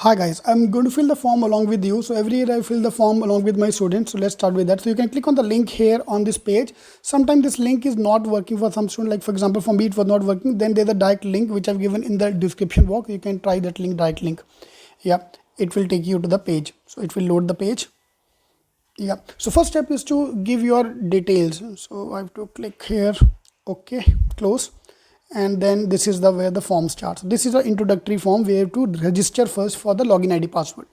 Hi guys, I'm going to fill the form along with you. So every year I fill the form along with my students. So let's start with that. So you can click on the link here on this page. Sometimes this link is not working for some student. Like for example, for me it was not working. Then there's a direct link which I've given in the description box. You can try that link, direct link. Yeah, it will take you to the page. So it will load the page. Yeah. So first step is to give your details. So I have to click here. Okay, close. And then this is the where the form starts. This is an introductory form where you have to register first for the login ID password.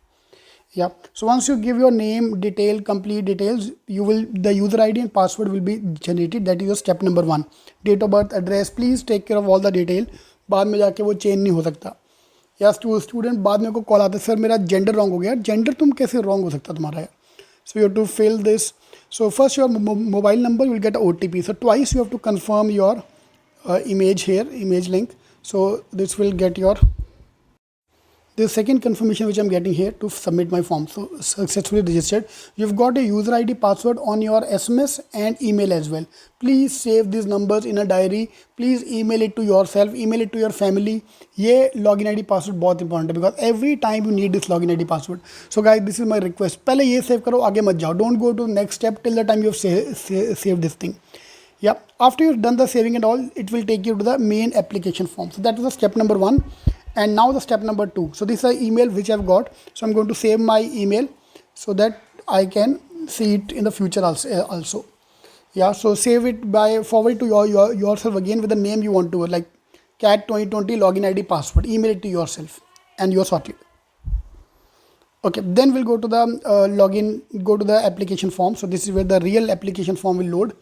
Yeah, so once you give your name, detail, complete details, you will the user ID and password will be generated. That is your step number 1. Date of birth, address, please take care of all the detail. बाद में जाके वो change नहीं हो सकता. या student बाद में को कॉल आता है, सर मेरा जेंडर रॉन्ग हो गया. जेंडर तुम कैसे रॉन्ग हो सकता तुम्हारा यार. So you have to fill this. So first your mobile number, you will get a OTP. So twice you have to confirm your image here, image link. So this will get your the second confirmation which I'm getting here to submit my form. So successfully registered. You've got a user ID password on your SMS and email as well. Please save these numbers in a diary. Please email it to yourself, email it to your family. ये login ID password बहुत important है because every time you need this login ID password. So guys, this is my request. पहले ये save करो, आगे मत जाओ. Don't go to the next step till the time you have saved this thing. Yeah, after you've done the saving and all, it will take you to the main application form. So that was the step number 1. And now the step number 2. So this is the email which I've got. So I'm going to save my email so that I can see it in the future also. Yeah, so save it by forward to yourself again with the name you want to, like cat 2020 login ID password. Email it to yourself and you're sorted. Okay, then we'll go to the login, go to the application form. So this is where the real application form will load.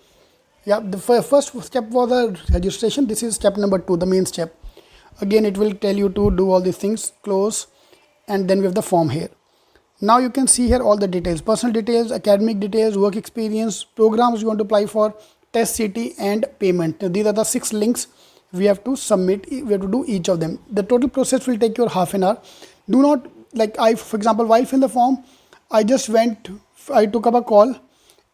Yeah, the first step was the registration. This is step number 2, the main step. Again, it will tell you to do all these things, close, and then we have the form here. Now you can see here all the details, personal details, academic details, work experience, programs you want to apply for, test city, and payment. These are the 6 links we have to submit. We have to do each of them. The total process will take you half an hour. Do not, like for example, while filling the form, I took up a call,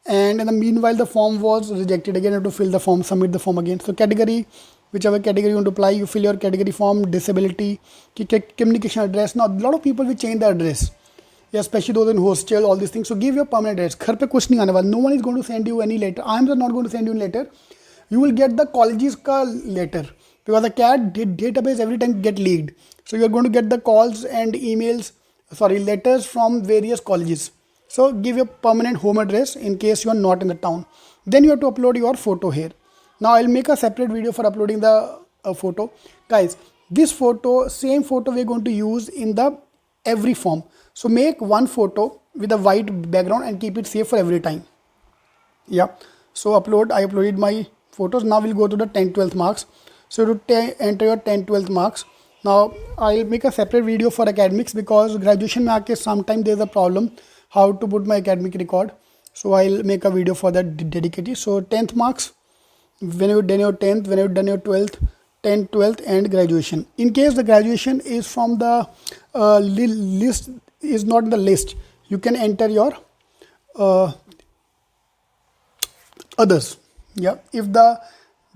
and in the meanwhile the form was rejected. Again, I have to fill the form, submit the form again. So category, whichever category you want to apply, you fill your category form, disability, communication address. Now a lot of people will change the address, yeah, especially those in hostel, all these things. So give your permanent address. घर पे कुछ नहीं आने वाला. No one is going to send you any letter. I am not going to send you any letter. You will get the colleges का letter because the CAT database every time get leaked. So you are going to get the calls and emails, letters from various colleges. So give your permanent home address in case you are not in the town. Then you have to upload your photo here. Now I'll make a separate video for uploading the photo. Guys, this photo, same photo we're going to use in the every form. So make one photo with a white background and keep it safe for every time. Yeah. So I uploaded my photos. Now we'll go to the 10th, 12th marks. So to enter your 10th, 12th marks. Now I'll make a separate video for academics because graduation mein aake sometimes there's a problem how to put my academic record. So I'll make a video for that dedicated. So 10th marks, when you've done your 10th, when you've done your 12th, 10th, 12th and graduation. In case the graduation is from the list, is not in the list, you can enter your others. Yeah, if the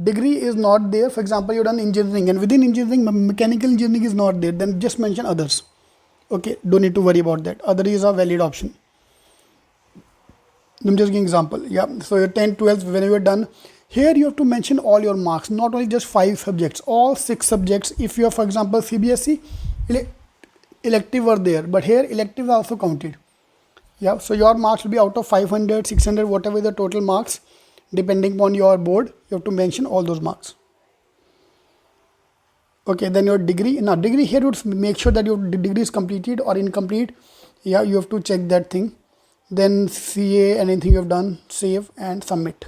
degree is not there, for example you've done engineering and within engineering mechanical engineering is not there, then just mention others. Okay, don't need to worry about that. Other is a valid option. I'm just giving example. Yeah, so your 10th, 12th, whenever you're done, here you have to mention all your marks, not only just 5 subjects, all 6 subjects. If you are, for example, CBSE, elective were there, but here elective also counted. Yeah, so your marks will be out of 500, 600, whatever the total marks, depending upon your board, you have to mention all those marks. Okay, then your degree. Now degree here would make sure that your degree is completed or incomplete. Yeah, you have to check that thing. Then CA, anything you have done, save and submit.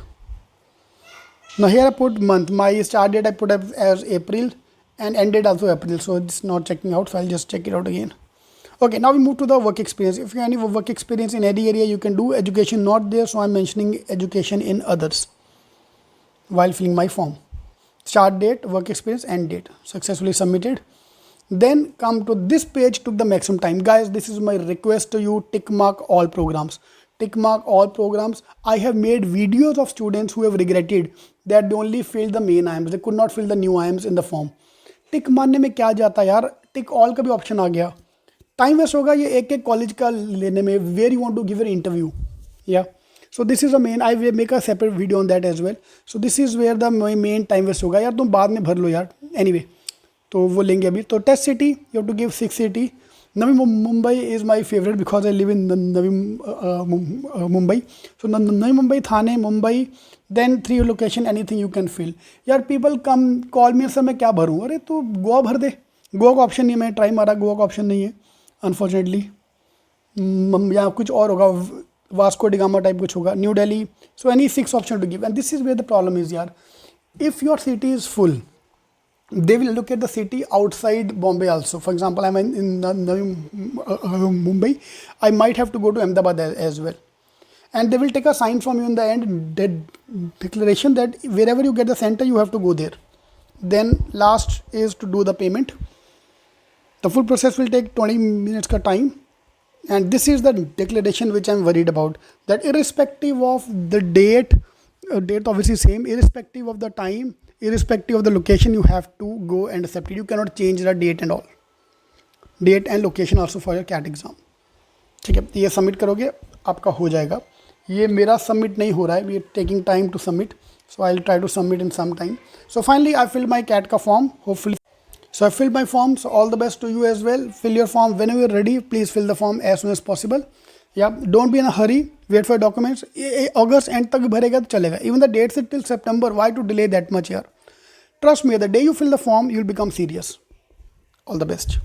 Now here I put month. My start date I put up as April and end date also April. So it's not checking out. So I'll just check it out again. Okay, now we move to the work experience. If you have any work experience in any area, you can do. Education not there, so I'm mentioning education in others while filling my form. Start date, work experience, end date. Successfully submitted. Then come to this page, took the maximum time. Guys, this is my request to you, tick mark all programs. Tick mark all programs. I have made videos of students who have regretted that they only filled the main IIMs. They could not fill the new IIMs in the form. टिक मारने में क्या जाता है यार, टिक all का भी option आ गया. Time waste होगा ये एक एक कॉलेज का लेने में, where you want to give an interview, या so this is a main, I will make a separate video on that as well. So this is where the main time waste होगा. यार तुम बाद में भर लो यार, एनीवे तो वो लेंगे अभी. तो test city you have to give 6 city. Navi Mumbai is my favourite because I live in Navi Mumbai. So Navi Mumbai, Thane, Mumbai, then 3 location, anything you can fill. यार people come call me, sir मैं क्या भरूँ? अरे तो गोवा भर दे. गोवा का ऑप्शन नहीं है, मैं ट्राई मारा, गोवा का ऑप्शन नहीं है अनफॉर्चुनेटली. या कुछ और होगा, वास्को डिगामा टाइप कुछ होगा, New Delhi. So any 6 option to give, and this is where the problem is यार. If your city is full, they will look at the city outside Bombay also. For example, I'm in Mumbai, I might have to go to Ahmedabad as well, and they will take a sign from you in the end, that declaration that wherever you get the center you have to go there. Then last is to do the payment. The full process will take 20 minutes ka time, and this is the declaration which I'm worried about, that irrespective of the date obviously same, irrespective of the time, irrespective of the location, you have to go and accept it. You cannot change the date and all, date and location also for your CAT exam. ठीक है, ये submit करोगे आपका हो जाएगा. ये मेरा submit नहीं हो रहा है, we are taking time to submit, so I will try to submit in some time. So finally I fill my CAT का form, hopefully. So I filled my form, so all the best to you as well. Fill your form whenever you're ready. Please fill the form as soon as possible. Yeah, don't be in a hurry. Wait for your documents. August end तक भरेगा तो चलेगा. Even the dates till September. Why to delay that much here? Trust me, the day you fill the form, you'll become serious. All the best.